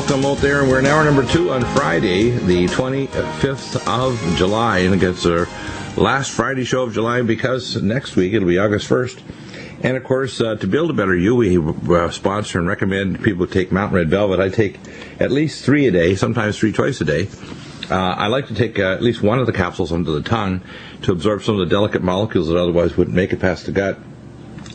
welcome out there. We're in hour number 2 on Friday, the 25th of July, and it's our last Friday show of July because next week it'll be August 1st. And of course, to build a better you, we sponsor and recommend people take Mountain Red Velvet. I take at least 3 a day, sometimes 3 twice a day. I like to take at least one of the capsules under the tongue to absorb some of the delicate molecules that otherwise wouldn't make it past the gut.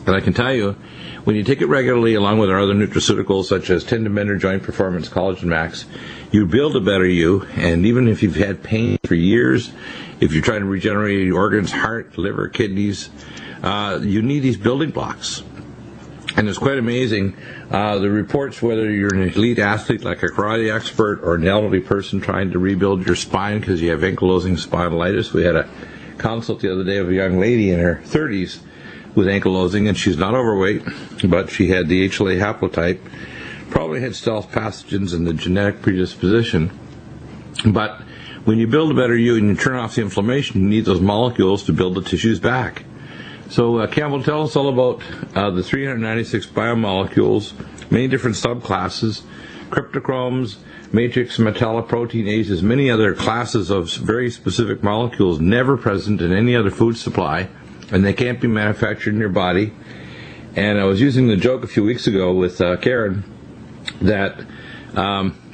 And I can tell you, when you take it regularly, along with our other nutraceuticals such as Tendon Bender, Joint Performance, Collagen Max, you build a better you. And even if you've had pain for years, if you're trying to regenerate your organs, heart, liver, kidneys, you need these building blocks. And it's quite amazing. The reports, whether you're an elite athlete like a karate expert or an elderly person trying to rebuild your spine because you have ankylosing spondylitis. We had a consult the other day of a young lady in her 30s with ankylosing, and she's not overweight, but she had the HLA haplotype, probably had stealth pathogens and the genetic predisposition. But when you build a better you and you turn off the inflammation, you need those molecules to build the tissues back. So, Campbell, tell us all about the 396 biomolecules, many different subclasses, cryptochromes, matrix metalloproteinases, many other classes of very specific molecules never present in any other food supply, and they can't be manufactured in your body. And I was using the joke a few weeks ago with Karen that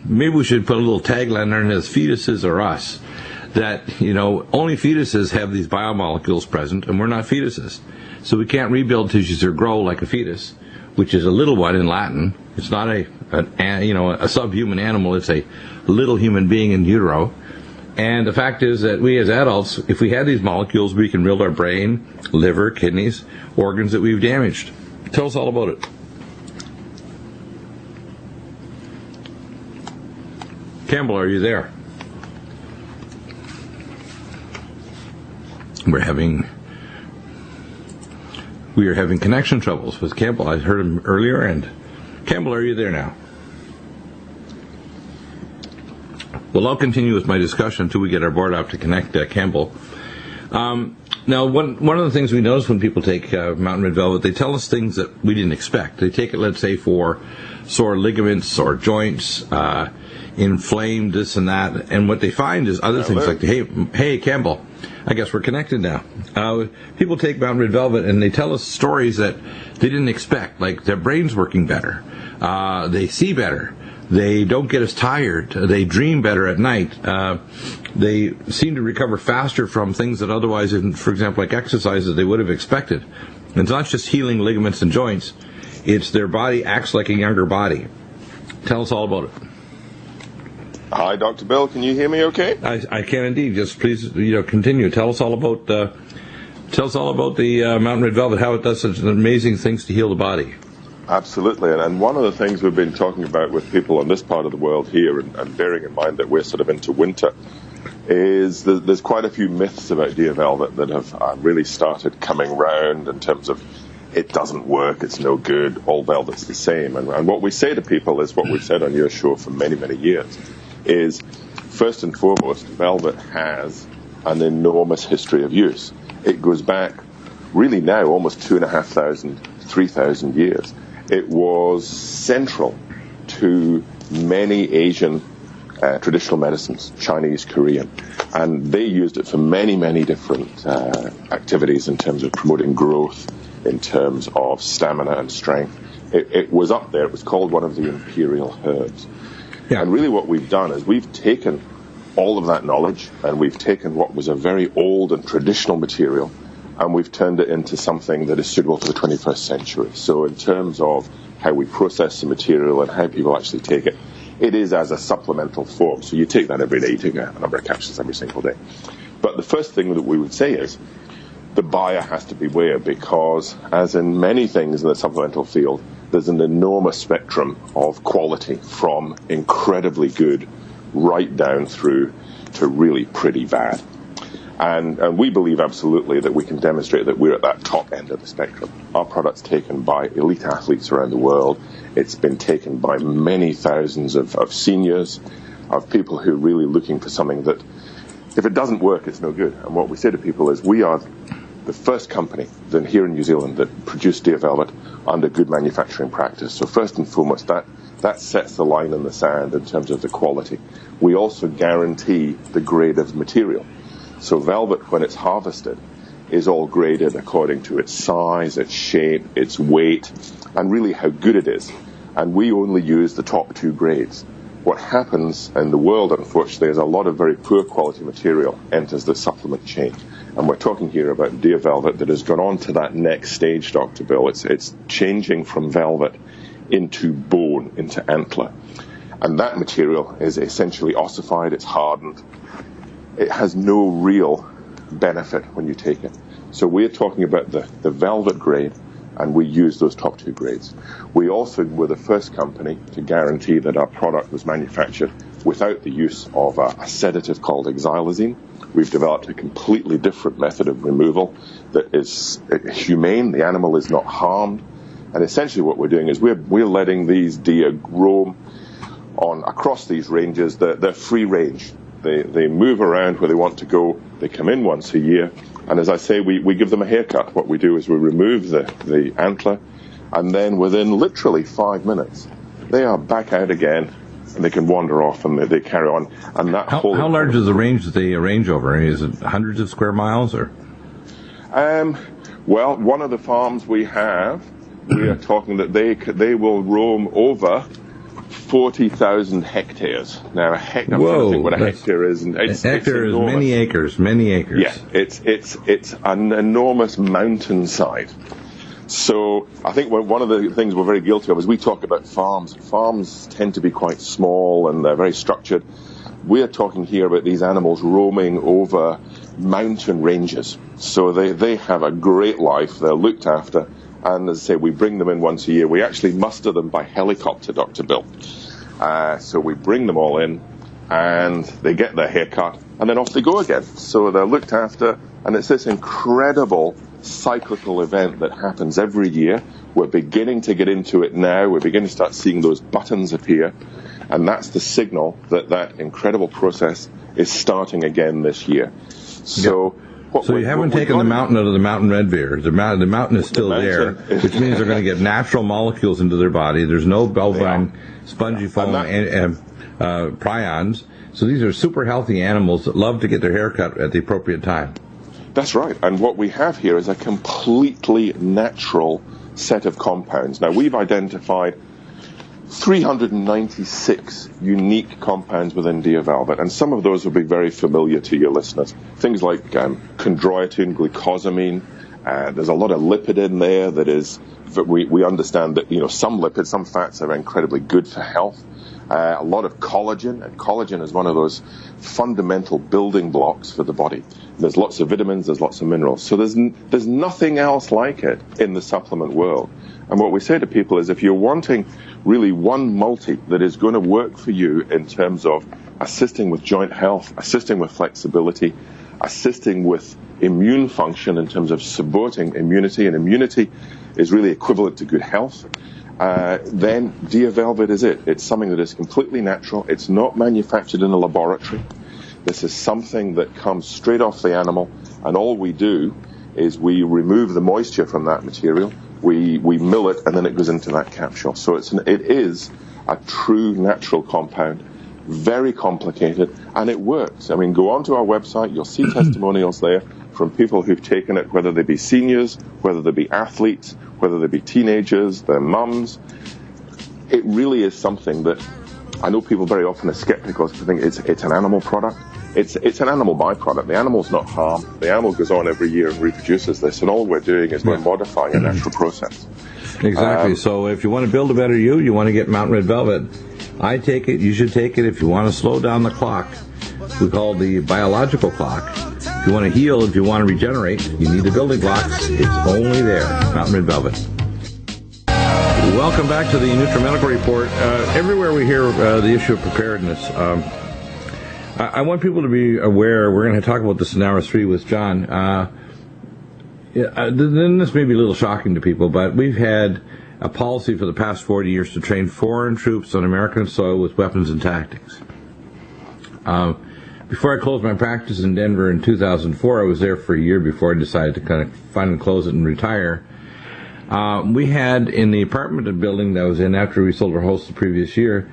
maybe we should put a little tagline on it as fetuses or us. That, you know, only fetuses have these biomolecules present, and we're not fetuses. So we can't rebuild tissues or grow like a fetus, which is a little one in Latin. It's not a subhuman animal. It's a little human being in utero. And the fact is that we as adults, if we had these molecules, we can build our brain, liver, kidneys, organs that we've damaged. Tell us all about it. Campbell, are you there? We are having connection troubles with Campbell. I heard him earlier, and Campbell, are you there now? Well, I'll continue with my discussion until we get our board up to connect Campbell. Now, one of the things we notice when people take Mountain Red Velvet, they tell us things that we didn't expect. They take it, let's say, for sore ligaments or joints, inflamed, this and that, and what they find is other things like, hey, Campbell, I guess we're connected now. People take Mountain Red Velvet and they tell us stories that they didn't expect, like their brain's working better, they see better, they don't get as tired, they dream better at night, they seem to recover faster from things that otherwise, for example, like exercises, they would have expected. And it's not just healing ligaments and joints, it's their body acts like a younger body. Tell us all about it. Hi, Dr. Bill. Can you hear me okay? I can indeed. Just please, continue. Tell us all about the Mountain Red Velvet, how it does such amazing things to heal the body. Absolutely. And one of the things we've been talking about with people in this part of the world here, and bearing in mind that we're sort of into winter, is there's quite a few myths about Dia Velvet that have really started coming round in terms of it doesn't work, it's no good, all velvet's the same. And what we say to people is what we've said on your show for many, many years, is first and foremost, velvet has an enormous history of use. It goes back really now almost 2,500, 3,000 years. It was central to many Asian traditional medicines, Chinese, Korean, and they used it for many, many different activities in terms of promoting growth, in terms of stamina and strength. It was up there. It was called one of the imperial herbs. Yeah. And really what we've done is we've taken all of that knowledge and we've taken what was a very old and traditional material and we've turned it into something that is suitable for the 21st century. So in terms of how we process the material and how people actually take it, it is as a supplemental form. So you take that every day, you take a number of capsules every single day. But the first thing that we would say is the buyer has to beware, because as in many things in the supplemental field, there's an enormous spectrum of quality from incredibly good right down through to really pretty bad. And we believe absolutely that we can demonstrate that we're at that top end of the spectrum. Our product's taken by elite athletes around the world. It's been taken by many thousands of seniors, of people who are really looking for something that, if it doesn't work, it's no good. And what we say to people is we are the first company then here in New Zealand that produced deer velvet under good manufacturing practice. So first and foremost, that sets the line in the sand in terms of the quality. We also guarantee the grade of the material. So velvet, when it's harvested, is all graded according to its size, its shape, its weight, and really how good it is. And we only use the top 2 grades. What happens in the world, unfortunately, is a lot of very poor quality material enters the supplement chain. And we're talking here about deer velvet that has gone on to that next stage, Dr. Bill. It's changing from velvet into bone, into antler. And that material is essentially ossified, it's hardened. It has no real benefit when you take it. So we're talking about the velvet grade, and we use those top 2 grades. We also were the first company to guarantee that our product was manufactured without the use of a sedative called xylazine. We've developed a completely different method of removal that is humane. The animal is not harmed. And essentially what we're doing is we're letting these deer roam on across these ranges. They're free range. They move around where they want to go. They come in once a year. And as I say, we give them a haircut. What we do is we remove the antler, and then within literally 5 minutes, they are back out again, and they can wander off, and they carry on. And that how large is the range that they range over? Is it hundreds of square miles, or? Well, one of the farms we have, we are talking that they will roam over 40,000 hectares. Now, I'm trying to think what a hectare is. And a hectare is many acres. Yeah, it's an enormous mountainside. So I think one of the things we're very guilty of is we talk about farms. Farms tend to be quite small and they're very structured. We're talking here about these animals roaming over mountain ranges. So they have a great life. They're looked after. And as I say, we bring them in once a year. We actually muster them by helicopter, Dr. Bill. So we bring them all in, and they get their haircut, and then off they go again. So they're looked after, and it's this incredible cyclical event that happens every year. We're beginning to get into it now. We're beginning to start seeing those buttons appear, and that's the signal that incredible process is starting again this year. So. Yep. So you haven't taken the mountain out of the mountain red deer. The mountain is still there, which means they're going to get natural molecules into their body. There's no bovine spongiform prions. So these are super healthy animals that love to get their hair cut at the appropriate time. That's right. And what we have here is a completely natural set of compounds. Now, we've identified 396 unique compounds within deer velvet, and some of those will be very familiar to your listeners. Things like chondroitin, glucosamine. There's a lot of lipid in there we understand that some lipids, some fats are incredibly good for health. A lot of collagen, and collagen is one of those fundamental building blocks for the body. There's lots of vitamins, there's lots of minerals. So there's nothing else like it in the supplement world. And what we say to people is if you're wanting really one multi that is going to work for you in terms of assisting with joint health, assisting with flexibility, assisting with immune function in terms of supporting immunity, and immunity is really equivalent to good health, then deer velvet is it. It's something that is completely natural. It's not manufactured in a laboratory. This is something that comes straight off the animal, and all we do is we remove the moisture from that material, we mill it, and then it goes into that capsule. So it is a true natural compound, very complicated, and it works. I mean, go onto our website, you'll see testimonials there from people who've taken it, whether they be seniors, whether they be athletes, whether they be teenagers, their mums. It really is something that I know people very often are skeptical to think it's an animal product. It's an animal byproduct. The animal's not harmed. The animal goes on every year and reproduces this, and all we're doing is we're modifying a natural process. Exactly. So if you want to build a better you want to get Mountain Red Velvet. I take it. You should take it if you want to slow down the clock. We call it the biological clock. If you want to heal, if you want to regenerate, you need the building blocks. It's only there. Mountain Red Velvet. Welcome back to the Nutrimedical Report. Everywhere we hear the issue of preparedness, I want people to be aware. We're going to talk about this in hour 3 with John. Then this may be a little shocking to people, but we've had a policy for the past 40 years to train foreign troops on American soil with weapons and tactics. before I closed my practice in Denver in 2004, I was there for a year before I decided to kind of finally close it and retire. We had, in the apartment building that I was in after we sold our house the previous year,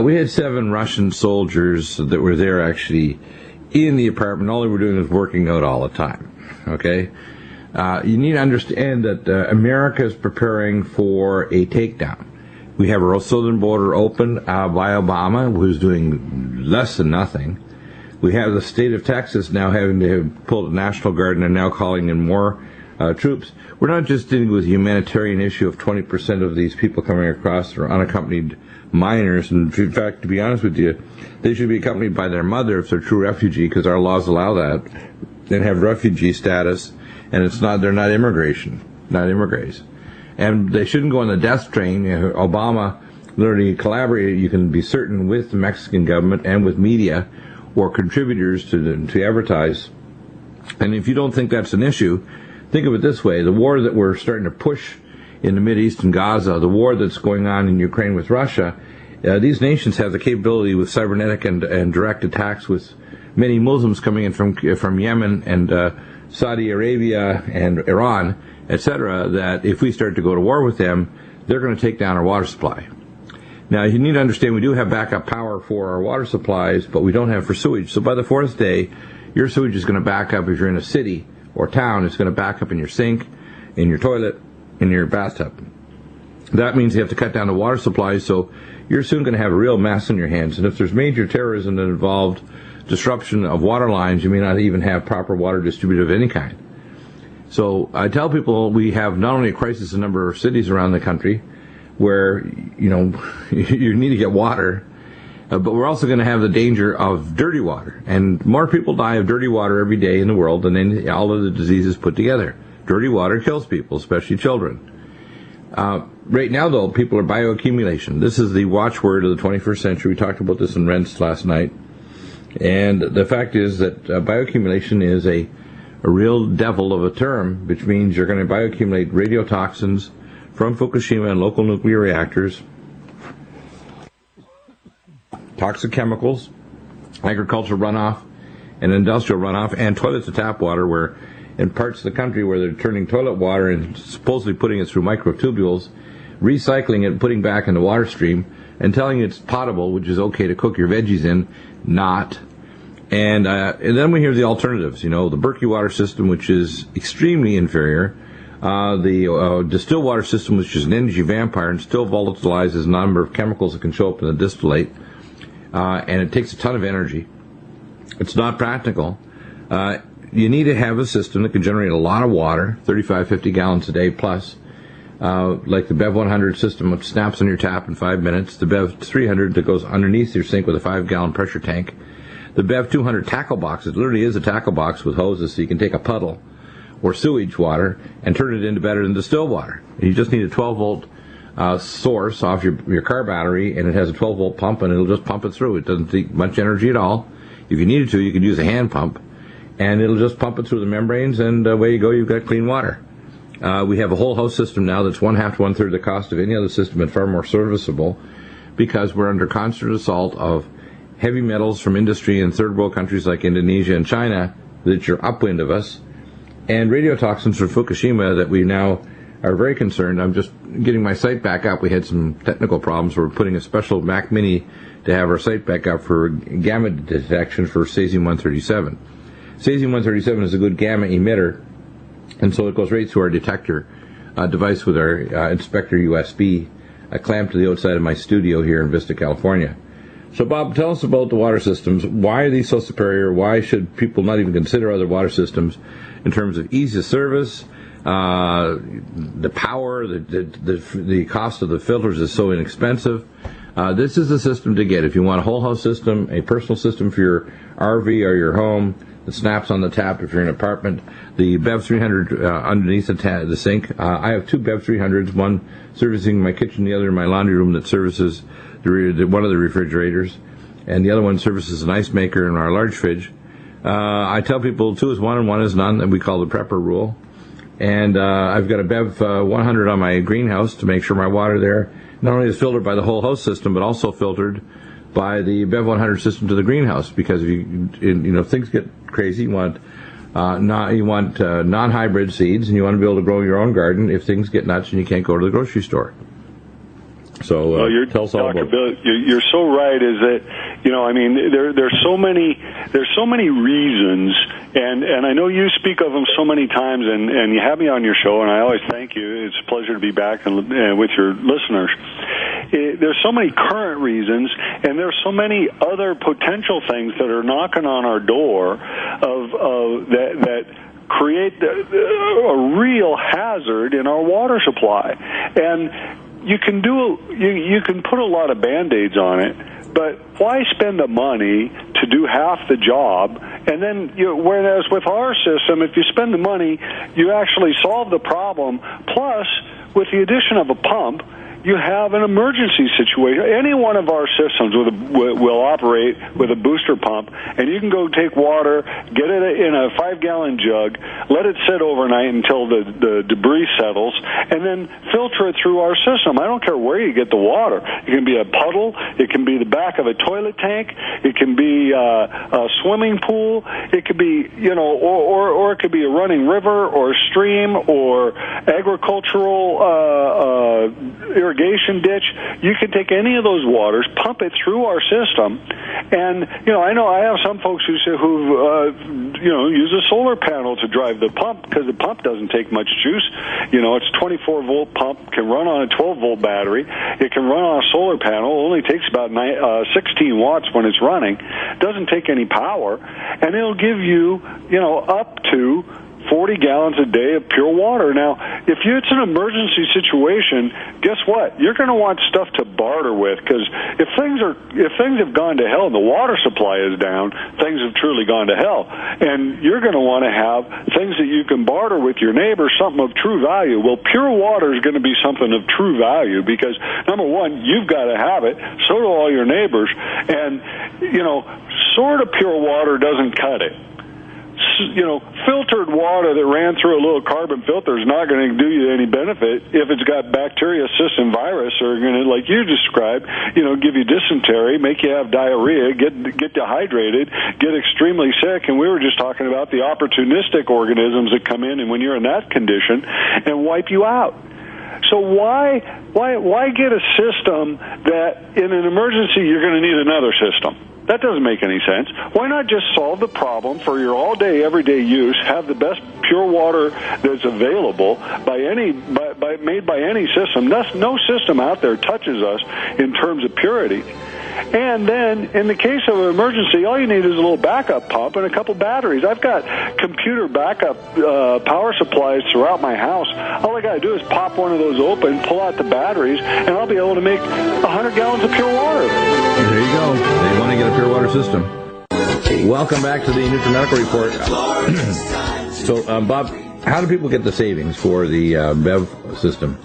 we had 7 Russian soldiers that were there actually in the apartment. All they were doing was working out all the time. Okay? You need to understand that America is preparing for a takedown. We have our southern border open by Obama, who's doing less than nothing. We have the state of Texas now having to have pulled a National Guard and are now calling in more troops. We're not just dealing with a humanitarian issue of 20% of these people coming across are unaccompanied minors. And in fact, to be honest with you, they should be accompanied by their mother if they're true refugee, because our laws allow that, and have refugee status. And they're not immigrants. And they shouldn't go on the death train. Obama literally collaborated, you can be certain, with the Mexican government and with media or contributors to advertise. And if you don't think that's an issue, think of it this way. The war that we're starting to push in the Mideast and Gaza, the war that's going on in Ukraine with Russia, these nations have the capability with cybernetic and direct attacks, with many Muslims coming in from Yemen and Saudi Arabia and Iran, etc., that if we start to go to war with them, they're going to take down our water supply. Now, you need to understand we do have backup power for our water supplies, but we don't have for sewage. So by the 4th day, your sewage is going to back up. If you're in a city or town, it's going to back up in your sink, in your toilet, in your bathtub. That means you have to cut down the water supply, so you're soon going to have a real mess in your hands. And if there's major terrorism that involved disruption of water lines, you may not even have proper water distributed of any kind. So I tell people we have not only a crisis in a number of cities around the country where, you need to get water, but we're also going to have the danger of dirty water. And more people die of dirty water every day in the world than all of the diseases put together. Dirty water kills people, especially children. Right now, though, people are bioaccumulation. This is the watchword of the 21st century. We talked about this in Rents last night. And the fact is that bioaccumulation is a real devil of a term, which means you're going to bioaccumulate radiotoxins from Fukushima and local nuclear reactors, toxic chemicals, agricultural runoff, and industrial runoff, and toilet to tap water, where in parts of the country where they're turning toilet water and supposedly putting it through microtubules, recycling it, putting it back in the water stream, and telling it's potable, which is okay to cook your veggies in, not. And then we hear the alternatives, the Berkey water system, which is extremely inferior, the distilled water system, which is an energy vampire and still volatilizes a number of chemicals that can show up in the distillate, and it takes a ton of energy. It's not practical. You need to have a system that can generate a lot of water, 35, 50 gallons a day plus, like the BEV 100 system, which snaps on your tap in 5 minutes, the BEV 300 that goes underneath your sink with a 5-gallon pressure tank, the BEV 200 TACKLEBOX. It literally is a tackle box with hoses, so you can take a puddle or sewage water and turn it into better than distilled water. You just need a 12-volt source off your car battery, and it has a 12-volt pump, and it'll just pump it through. It doesn't take much energy at all. If you needed to, you could use a hand pump, and it'll just pump it through the membranes, and away you go, you've got clean water. We have a whole house system now that's 1/2 to 1/3 the cost of any other system and far more serviceable, because we're under constant assault of heavy metals from industry in third world countries like Indonesia and China that are upwind of us, and radiotoxins from Fukushima that we now are very concerned. I'm just getting my site back up. We had some technical problems. We're putting a special Mac Mini to have our site back up for gamma detection for cesium-137. Cesium-137 is a good gamma emitter, and so it goes right through our detector device with our inspector USB clamped to the outside of my studio here in Vista, California. So, Bob, tell us about the water systems. Why are these so superior? Why should people not even consider other water systems in terms of ease of service, the power, the cost of the filters is so inexpensive? This is the system to get. If you want a whole house system, a personal system for your RV or your home that snaps on the tap if you're in an apartment, the BEV 300 underneath the sink. I have 2 BEV 300s, one servicing my kitchen, the other in my laundry room that services one of the refrigerators, and the other one services an ice maker in our large fridge. I tell people 2 is 1 and 1 is none, that we call the prepper rule. And I've got a BEV 100 on my greenhouse to make sure my water there not only is filtered by the whole house system, but also filtered by the Bev 100 system to the greenhouse, because if if things get crazy, you want non-hybrid seeds, and you want to be able to grow your own garden if things get nuts and you can't go to the grocery store. So tell us all about Bill, you're so right. Is that there's so many reasons, and I know you speak of them so many times, and you have me on your show, and I always thank you. It's a pleasure to be back and with your listeners. There's so many current reasons, and there's so many other potential things that are knocking on our door that create a real hazard in our water supply. And you can put a lot of Band-Aids on it, but why spend the money to do half the job? And then, whereas with our system, if you spend the money, you actually solve the problem. Plus, with the addition of a pump, you have an emergency situation. Any one of our systems will operate with a booster pump, and you can go take water, get it in a 5-gallon jug, let it sit overnight until the debris settles, and then filter it through our system. I don't care where you get the water. It can be a puddle. It can be the back of a toilet tank. It can be a swimming pool. It could be, or it could be a running river or stream or agricultural irrigation ditch. You can take any of those waters, pump it through our system, and I know I have some folks who use a solar panel to drive the pump, because the pump doesn't take much juice. It's 24-volt pump, can run on a 12-volt battery. It can run on a solar panel. It only takes about 16 watts when it's running. Doesn't take any power, and it'll give you up to 40 gallons a day of pure water. Now, if it's an emergency situation, guess what? You're going to want stuff to barter with, because if things have gone to hell and the water supply is down, things have truly gone to hell. And you're going to want to have things that you can barter with your neighbors, something of true value. Well, pure water is going to be something of true value, because, number one, you've got to have it, so do all your neighbors. And, sort of pure water doesn't cut it. Filtered water that ran through a little carbon filter is not going to do you any benefit if it's got bacteria, cyst, and virus, are going to, like you described, give you dysentery, make you have diarrhea, get dehydrated, get extremely sick. And we were just talking about the opportunistic organisms that come in, and when you're in that condition, and wipe you out. So why get a system that in an emergency you're going to need another system? That doesn't make any sense. Why not just solve the problem for your all-day, everyday use, have the best pure water that's available made by any system? No system out there touches us in terms of purity. And then, in the case of an emergency, all you need is a little backup pump and a couple batteries. I've got computer backup power supplies throughout my house. All I got to do is pop one of those open, pull out the batteries, and I'll be able to make 100 gallons of pure water. There you go. They want to get a pure water system. Welcome back to the Nutrimedical Report. So, Bob, how do people get the savings for the BEV system?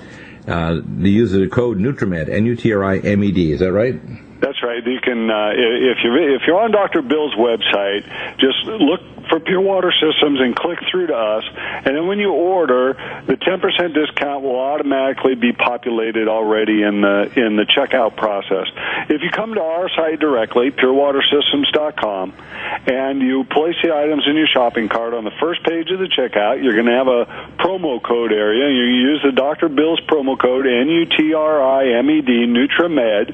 They use the code NUTRIMED, NUTRIMED. Is that right? That's right. You can, if you're on Dr. Bill's website, just look for Pure Water Systems and click through to us. And then when you order, the 10% discount will automatically be populated already in the checkout process. If you come to our site directly, purewatersystems.com, and you place the items in your shopping cart on the first page of the checkout, you're going to have a promo code area. You use the Dr. Bill's promo code, NUTRIMED, NutriMed,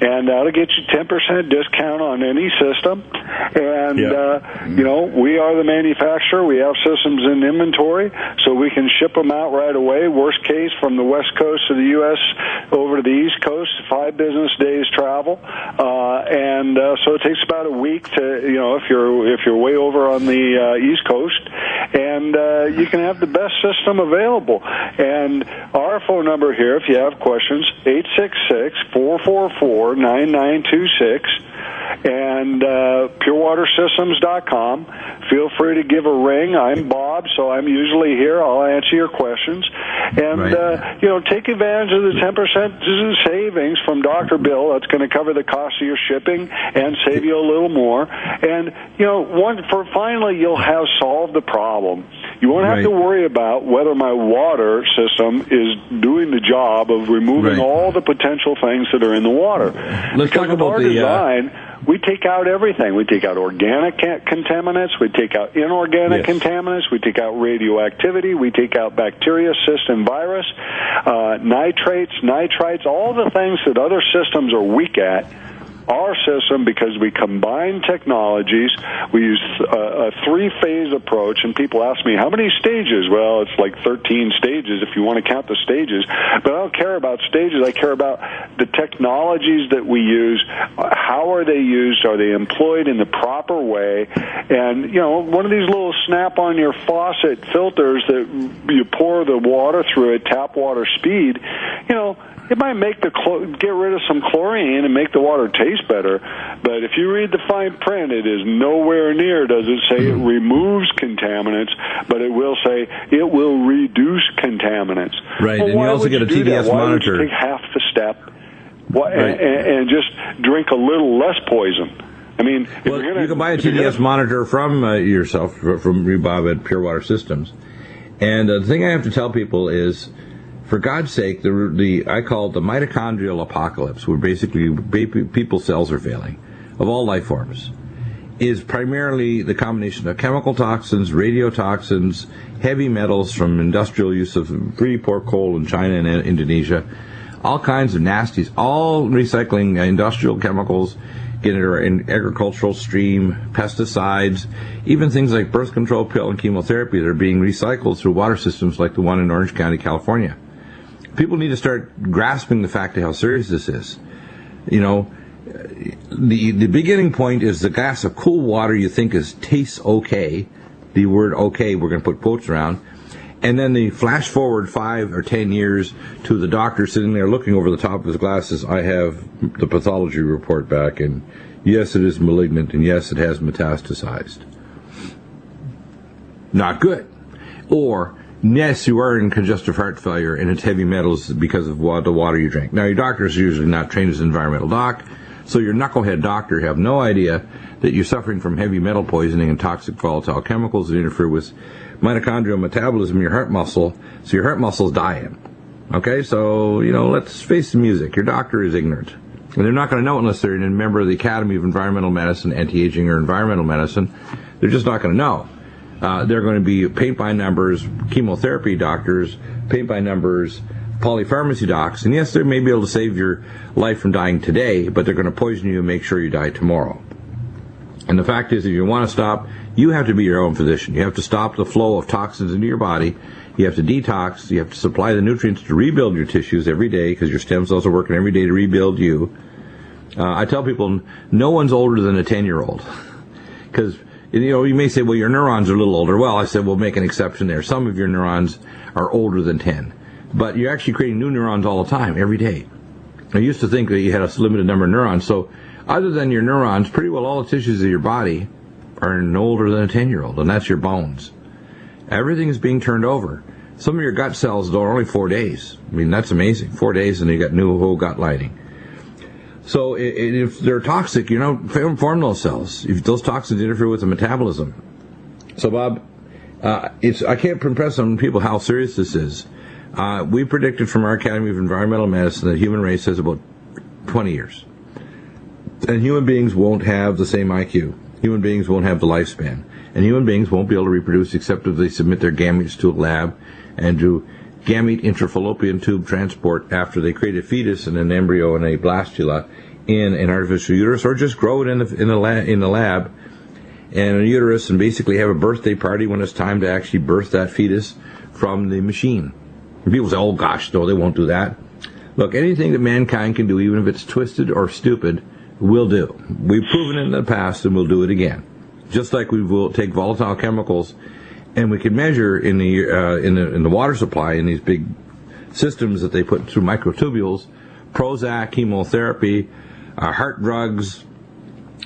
and that'll get you 10% discount on any system. And, we are the manufacturer. We have systems in inventory, so we can ship them out right away. Worst case, from the West Coast of the U.S. over to the East Coast, 5 business days travel. So it takes about a week to, if you're way over on the East Coast, and you can have the best system available. And our phone number here, if you have questions, 866-444-9926. And purewatersystems.com. Feel free to give a ring. I'm Bob, so I'm usually here. I'll answer your questions. And, take advantage of the 10% savings from Dr. Bill. That's going to cover the cost of your shipping and save you a little more. And, finally, you'll have solved the problem. You won't have to worry about whether my water system is doing the job of removing all the potential things that are in the water. Let's talk about the design. We take out everything. We take out organic contaminants. We take out inorganic contaminants. We take out radioactivity. We take out bacteria, cyst, and virus, nitrates, nitrites, all the things that other systems are weak at. Our system, because we combine technologies, we use a three-phase approach, and people ask me, how many stages? Well, it's like 13 stages if you want to count the stages, but I don't care about stages. I care about the technologies that we use. How are they used? Are they employed in the proper way? And, one of these little snap-on-your-faucet filters that you pour the water through at tap water speed, it might get rid of some chlorine and make the water taste better, but if you read the fine print, it is nowhere near does it say it removes contaminants, but it will say it will reduce contaminants. Right, well, and you also get a TDS why monitor. Would you take half the step and just drink a little less poison? I mean, you can buy a TDS monitor from yourself, from Bob at Pure Water Systems. And the thing I have to tell people is, for God's sake, I call it the mitochondrial apocalypse, where basically people's cells are failing, of all life forms, is primarily the combination of chemical toxins, radiotoxins, heavy metals from industrial use of pretty poor coal in China and Indonesia, all kinds of nasties, all recycling industrial chemicals, get in agricultural stream, pesticides, even things like birth control pill and chemotherapy that are being recycled through water systems like the one in Orange County, California. People need to start grasping the fact of how serious this is. The beginning point is the glass of cool water you think tastes okay. The word okay, we're going to put quotes around. And then the flash forward 5 or 10 years to the doctor sitting there looking over the top of his glasses. I have the pathology report back, and yes, it is malignant, and yes, it has metastasized. Not good. Or, yes, you are in congestive heart failure, and it's heavy metals because of the water you drink. Now, your doctor is usually not trained as an environmental doc, so your knucklehead doctor have no idea that you're suffering from heavy metal poisoning and toxic volatile chemicals that interfere with mitochondrial metabolism in your heart muscle, so your heart muscle's dying. Okay, so, let's face the music. Your doctor is ignorant. And they're not going to know unless they're a member of the Academy of Environmental Medicine, Antiaging, or Environmental Medicine. They're just not going to know. They're going to be paint-by-numbers chemotherapy doctors, paint-by-numbers polypharmacy docs, and yes, they may be able to save your life from dying today, but they're going to poison you and make sure you die tomorrow. And the fact is, if you want to stop, you have to be your own physician. You have to stop the flow of toxins into your body. You have to detox. You have to supply the nutrients to rebuild your tissues every day, because your stem cells are working every day to rebuild you. I tell people, no one's older than a 10-year-old. Because, you may say, well, your neurons are a little older. Well, I said, we'll make an exception there. Some of your neurons are older than 10. But you're actually creating new neurons all the time, every day. I used to think that you had a limited number of neurons. So other than your neurons, pretty well all the tissues of your body are no older than a 10-year-old, and that's your bones. Everything is being turned over. Some of your gut cells are only 4 days. I mean, that's amazing. 4 days, and you got new whole gut lining. So if they're toxic, you don't form those cells. If those toxins interfere with the metabolism. So, Bob, I can't impress on people how serious this is. We predicted from our Academy of Environmental Medicine that the human race has about 20 years. And human beings won't have the same IQ. Human beings won't have the lifespan. And human beings won't be able to reproduce except if they submit their gametes to a lab and do gamete intrafallopian tube transport after they create a fetus and an embryo and a blastula in an artificial uterus, or just grow it in the lab and a uterus, and basically have a birthday party when it's time to actually birth that fetus from the machine. And people say, oh gosh, no, they won't do that. Look, anything that mankind can do, even if it's twisted or stupid, we'll do. We've proven it in the past, and we'll do it again. Just like we will take volatile chemicals, and we can measure in the water supply in these big systems that they put through microtubules, Prozac, chemotherapy, heart drugs,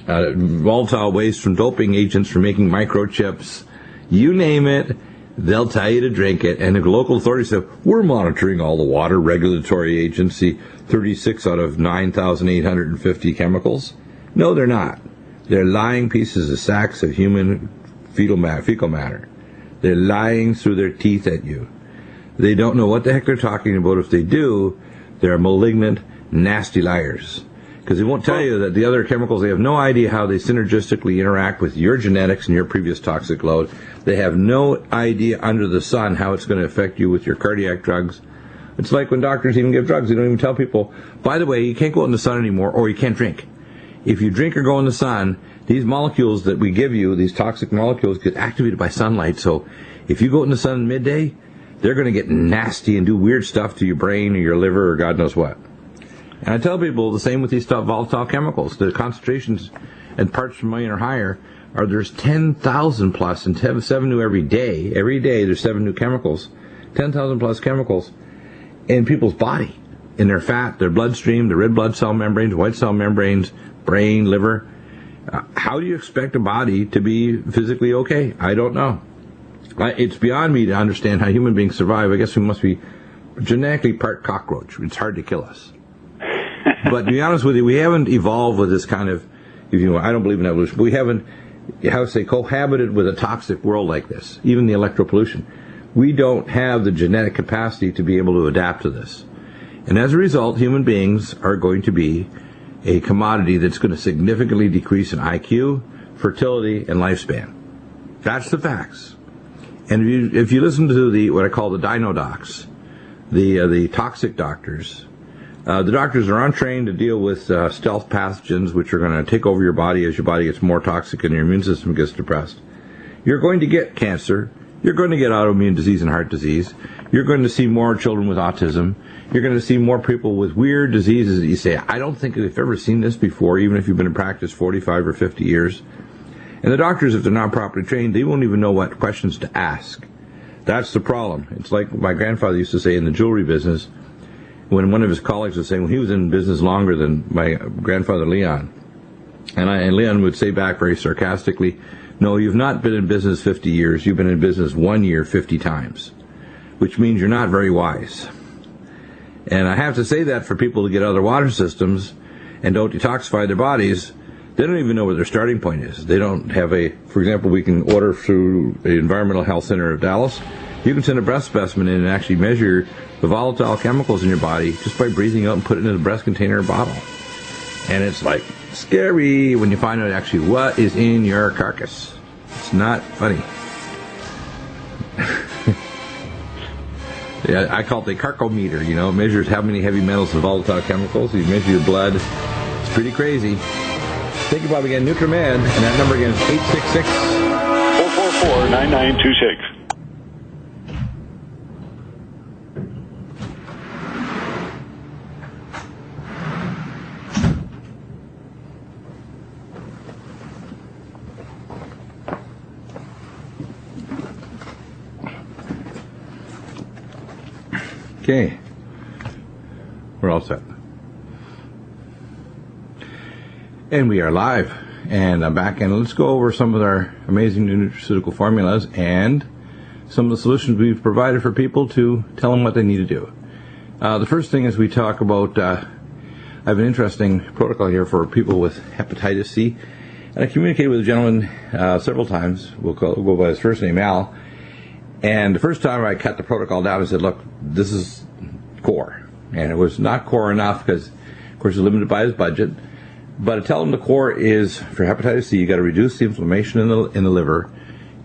volatile waste from doping agents for making microchips, you name it. They'll tell you to drink it, and the local authorities say, we're monitoring all the water regulatory agency, 36 out of 9,850 chemicals. No, they're not. They're lying pieces of sacks of human fecal matter. They're lying through their teeth at you. They don't know what the heck they're talking about. If they do, they're malignant, nasty liars. Because they won't tell you that the other chemicals, they have no idea how they synergistically interact with your genetics and your previous toxic load. They have no idea under the sun how it's going to affect you with your cardiac drugs. It's like when doctors even give drugs, they don't even tell people, by the way, you can't go out in the sun anymore, or you can't drink. If you drink or go in the sun, these molecules that we give you, these toxic molecules, get activated by sunlight. So if you go out in the sun midday, they're going to get nasty and do weird stuff to your brain or your liver or God knows what. And I tell people the same with these volatile chemicals. The concentrations in parts per million or higher are there's 10,000 plus and 7 new every day. Every day there's 7 new chemicals, 10,000 plus chemicals in people's body, in their fat, their bloodstream, their red blood cell membranes, white cell membranes, brain, liver. How do you expect a body to be physically okay? I don't know. It's beyond me to understand how human beings survive. I guess we must be genetically part cockroach. It's hard to kill us. But to be honest with you, we haven't evolved with this kind of, I don't believe in evolution, but we haven't, cohabited with a toxic world like this, even the electropollution. We don't have the genetic capacity to be able to adapt to this. And as a result, human beings are going to be a commodity that's going to significantly decrease in IQ, fertility, and lifespan. That's the facts. And if you listen to what I call the dino docs, the toxic doctors, the doctors are untrained to deal with stealth pathogens, which are going to take over your body as your body gets more toxic and your immune system gets depressed. You're going to get cancer. You're going to get autoimmune disease and heart disease. You're going to see more children with autism. You're going to see more people with weird diseases that you say, I don't think they've ever seen this before, even if you've been in practice 45 or 50 years. And the doctors, if they're not properly trained, they won't even know what questions to ask. That's the problem. It's like my grandfather used to say in the jewelry business, when one of his colleagues was saying, well, he was in business longer than my grandfather Leon. And Leon would say back very sarcastically, no, you've not been in business 50 years. You've been in business 1 year 50 times, which means you're not very wise. And I have to say that for people to get other water systems and don't detoxify their bodies, they don't even know what their starting point is. They don't have for example, we can order through the Environmental Health Center of Dallas. You can send a breast specimen in and actually measure the volatile chemicals in your body just by breathing out and putting it in a breast container or bottle. And it's like scary when you find out actually what is in your carcass. It's not funny. Yeah, I call it the carcometer, it measures how many heavy metals and volatile chemicals. You measure your blood. It's pretty crazy. Thank you, Bob, again. NutriMed, and that number again is 866-444-9926. Okay. We're all set. And we are live. And I'm back, and let's go over some of our amazing new nutraceutical formulas and some of the solutions we've provided for people to tell them what they need to do. The first thing is we talk about, I have an interesting protocol here for people with hepatitis C. And I communicated with a gentleman several times. We'll go by his first name, Al. And the first time I cut the protocol down, I said, look, this is core. And it was not core enough because, of course, he's limited by his budget. But I tell him the core is, for hepatitis C, you got to reduce the inflammation in the liver.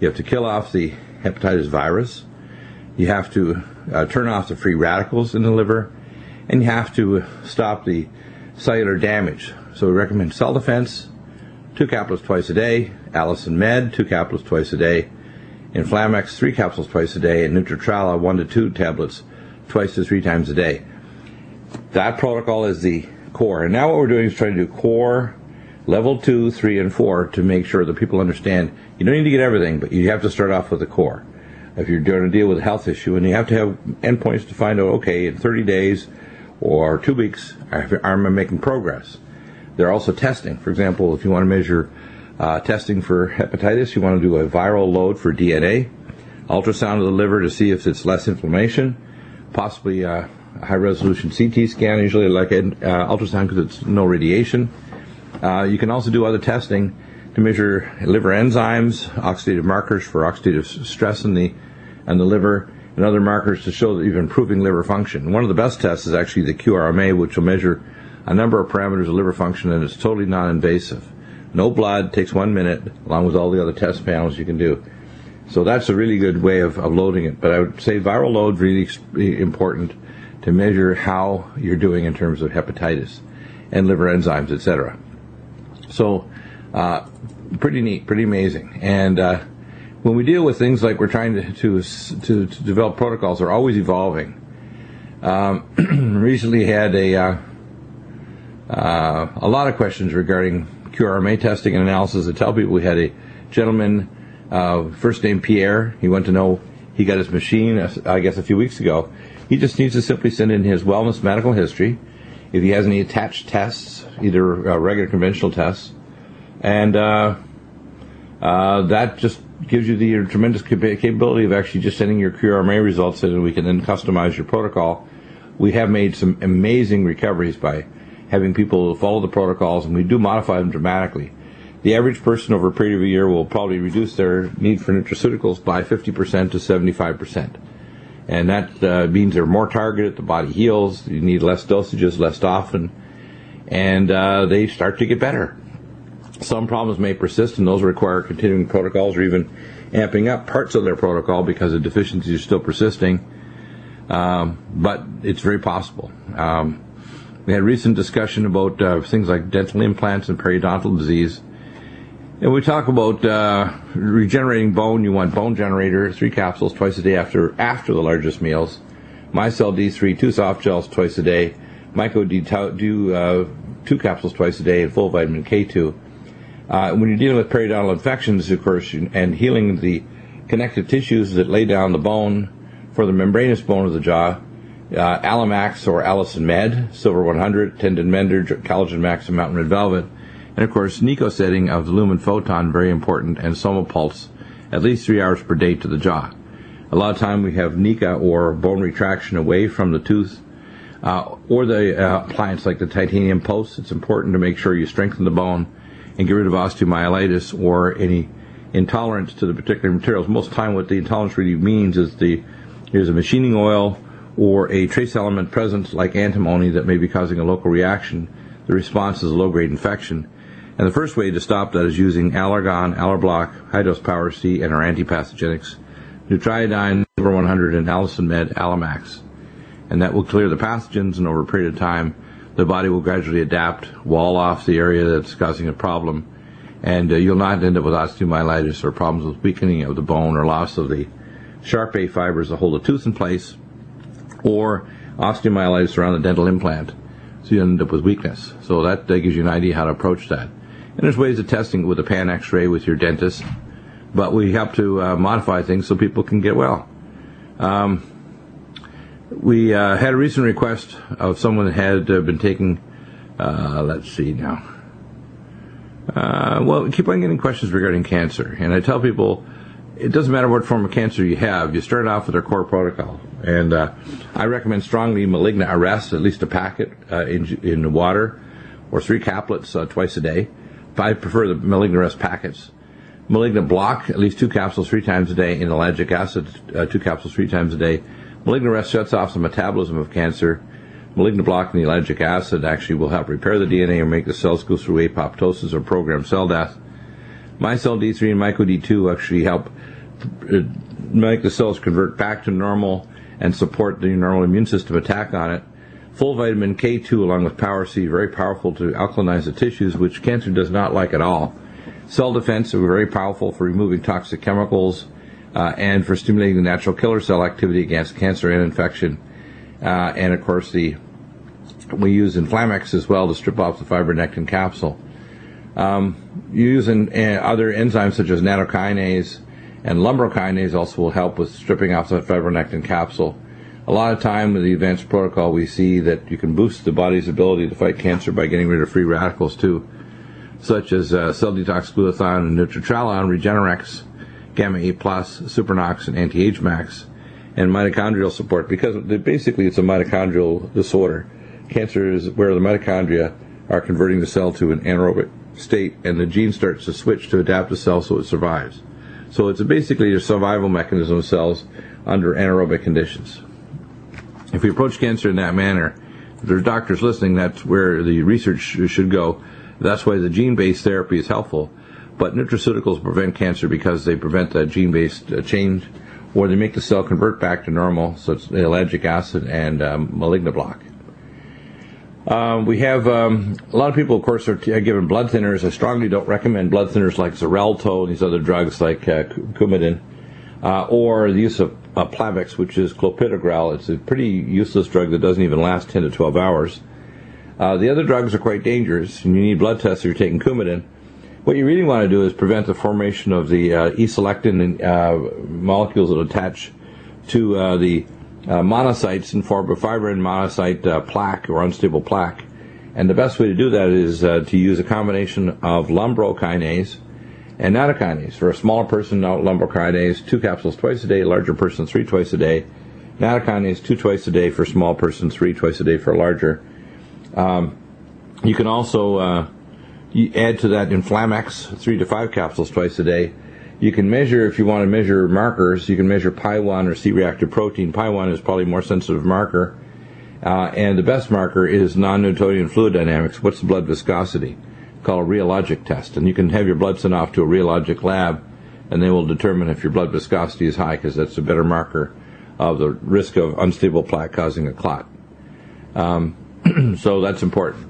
You have to kill off the hepatitis virus. You have to turn off the free radicals in the liver. And you have to stop the cellular damage. So we recommend Cell Defense, 2 capsules twice a day. Allison Med, 2 capsules twice a day. Inflamex, 3 capsules twice a day, and Nutritrala, 1 to 2 tablets twice to 3 times a day. That protocol is the core. And now what we're doing is trying to do core, level 2, 3, and 4 to make sure that people understand you don't need to get everything, but you have to start off with the core. If you're going to deal with a health issue, and you have to have endpoints to find out, okay, in 30 days or 2 weeks, am I making progress? They're also testing. For example, if you want to measure testing for hepatitis, you want to do a viral load for DNA. ultrasound of the liver to see if it's less inflammation, possibly a high-resolution CT scan, usually like an ultrasound because it's no radiation. You can also do other testing to measure liver enzymes, oxidative markers for oxidative stress in the liver, and other markers to show that you're improving liver function. One of the best tests is actually the QRMA, which will measure a number of parameters of liver function, and it's totally non-invasive. No blood, takes 1 minute, along with all the other test panels you can do. So that's a really good way of loading it. But I would say viral load really important to measure how you're doing in terms of hepatitis and liver enzymes, etc. So pretty neat, pretty amazing. And when we deal with things like we're trying to develop protocols, they're always evolving. Recently had a lot of questions regarding QRMA testing and analysis. I tell people we had a gentleman, first name Pierre. He wanted to know, he got his machine, I guess, a few weeks ago. He just needs to simply send in his wellness medical history, if he has any attached tests, either regular conventional tests, and that just gives you the tremendous capability of actually just sending your QRMA results in, and we can then customize your protocol. We have made some amazing recoveries by having people follow the protocols, and we do modify them dramatically. The average person over a period of a year will probably reduce their need for nutraceuticals by 50% to 75%. And that means they're more targeted, the body heals, you need less dosages less often, and they start to get better. Some problems may persist, and those require continuing protocols or even amping up parts of their protocol because the deficiencies are still persisting. But it's very possible. We had recent discussion about things like dental implants and periodontal disease. And we talk about regenerating bone. You want bone generator, 3 capsules twice a day after the largest meals. MyCell D3, 2 soft gels twice a day. Myco do 2 capsules twice a day, and full vitamin K2. When you're dealing with periodontal infections, of course, and healing the connective tissues that lay down the bone for the membranous bone of the jaw, Alamax or Allison Med, Silver 100, Tendon Mender, Collagen Max, and Mountain Red Velvet. And, of course, Nico setting of the Lumen Photon, very important, and Soma Pulse, at least 3 hours per day to the jaw. A lot of time we have NICA or bone retraction away from the tooth, or the appliance like the titanium post. It's important to make sure you strengthen the bone and get rid of osteomyelitis or any intolerance to the particular materials. Most of the time what the intolerance really means is there's a machining oil or a trace element present like antimony that may be causing a local reaction. The response is a low-grade infection. And the first way to stop that is using Allergon, Allerblock, High-Dose Power C, and our antipathogenics, Nutriodine, Silver 100, and Allison Med, Alamax. And that will clear the pathogens, and over a period of time, the body will gradually adapt, wall off the area that's causing a problem, and you'll not end up with osteomyelitis or problems with weakening of the bone or loss of the sharp A fibers that hold the tooth in place, or osteomyelitis around the dental implant. So you end up with weakness. So that gives you an idea how to approach that. And there's ways of testing with a pan X-ray with your dentist, but we have to modify things so people can get well. We had a recent request of someone that had been taking, let's see now. Well, we keep on getting questions regarding cancer, and I tell people it doesn't matter what form of cancer you have. You start off with our core protocol, and I recommend strongly malignant arrest, at least a packet in water, or 3 caplets twice a day. I prefer the malignant arrest packets. Malignant block, at least 2 capsules 3 times a day. In ellagic acid, 2 capsules 3 times a day. Malignant arrest shuts off the metabolism of cancer. Malignant block and the ellagic acid actually will help repair the DNA or make the cells go through apoptosis or programmed cell death. MyCell D3 and Myco D2 actually help make the cells convert back to normal and support the normal immune system attack on it. Full vitamin K2 along with Power C, very powerful to alkalinize the tissues, which cancer does not like at all. Cell defense are very powerful for removing toxic chemicals and for stimulating the natural killer cell activity against cancer and infection. And of course, we use Inflamex as well to strip off the fibronectin capsule. Using other enzymes such as nattokinase and lumbrokinase also will help with stripping off the fibronectin capsule. A lot of time with the advanced protocol we see that you can boost the body's ability to fight cancer by getting rid of free radicals too, such as cell detox glutathione and Nutritralon, Regenerex, gamma 8 plus, supernox, and anti-age max, and mitochondrial support, because basically it's a mitochondrial disorder. Cancer is where the mitochondria are converting the cell to an anaerobic state, and the gene starts to switch to adapt the cell so it survives. So it's basically a survival mechanism of cells under anaerobic conditions. If we approach cancer in that manner, if there's doctors listening, that's where the research should go. That's why the gene-based therapy is helpful. But nutraceuticals prevent cancer because they prevent that gene-based change, or they make the cell convert back to normal, so it's ellagic acid and malignoblock. We have a lot of people, of course, are given blood thinners. I strongly don't recommend blood thinners like Xarelto and these other drugs like Coumadin, or the use of Plavix, which is clopidogrel. It's a pretty useless drug that doesn't even last 10 to 12 hours. The other drugs are quite dangerous, and you need blood tests if you're taking Coumadin. What you really want to do is prevent the formation of the E-selectin molecules that attach to the monocytes and form a fibrin monocyte plaque or unstable plaque. And the best way to do that is to use a combination of lumbrokinase and nattokinase. For a smaller person, lumbrokinase, 2 capsules twice a day, larger person, 3 twice a day. Nattokinase, 2 twice a day for small person, 3 twice a day for larger. You can also add to that Inflamex, 3 to 5 capsules twice a day. You can measure, if you want to measure markers, you can measure Pi1 or C-reactive protein. Pi1 is probably a more sensitive marker. And the best marker is non-Newtonian fluid dynamics. What's the blood viscosity? Called a rheologic test. And you can have your blood sent off to a rheologic lab, and they will determine if your blood viscosity is high, because that's a better marker of the risk of unstable plaque causing a clot. So that's important.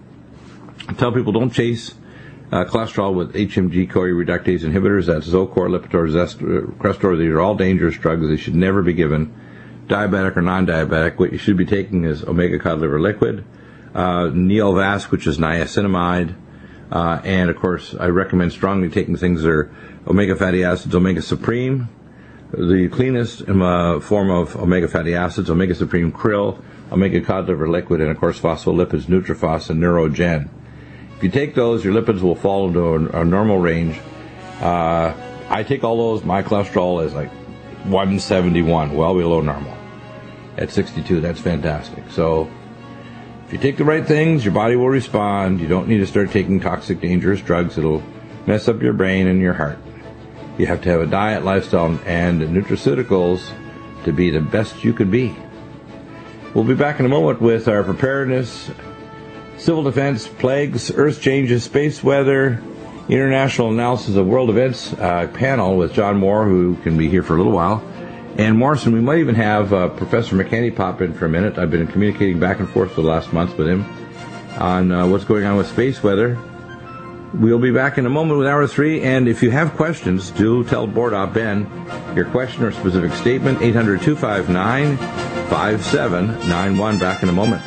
I tell people don't chase cholesterol with HMG-CoA reductase inhibitors. That's Zocor, Lipitor, Crestor. These are all dangerous drugs. They should never be given. Diabetic or non-diabetic, what you should be taking is omega cod liver liquid, Neovasc, which is niacinamide, and of course I recommend strongly taking things that are omega fatty acids, omega supreme, the cleanest form of omega fatty acids, omega supreme krill, omega cod liver liquid, and of course phospholipids, Nutrifos and Neurogen. If you take those, your lipids will fall into a normal range. I take all those. My cholesterol is like 171, well below normal. At 62, that's fantastic. So if you take the right things, your body will respond. You don't need to start taking toxic, dangerous drugs. It'll mess up your brain and your heart. You have to have a diet, lifestyle, and nutraceuticals to be the best you could be. We'll be back in a moment with our preparedness, civil defense, plagues, earth changes, space weather, international analysis of world events panel with John Moore, who can be here for a little while. And Morrison, we might even have Professor McKinney pop in for a minute. I've been communicating back and forth for the last month with him on what's going on with space weather. We'll be back in a moment with Hour 3, and if you have questions, do tell Board Op Ben your question or specific statement, 800-259-5791. Back in a moment.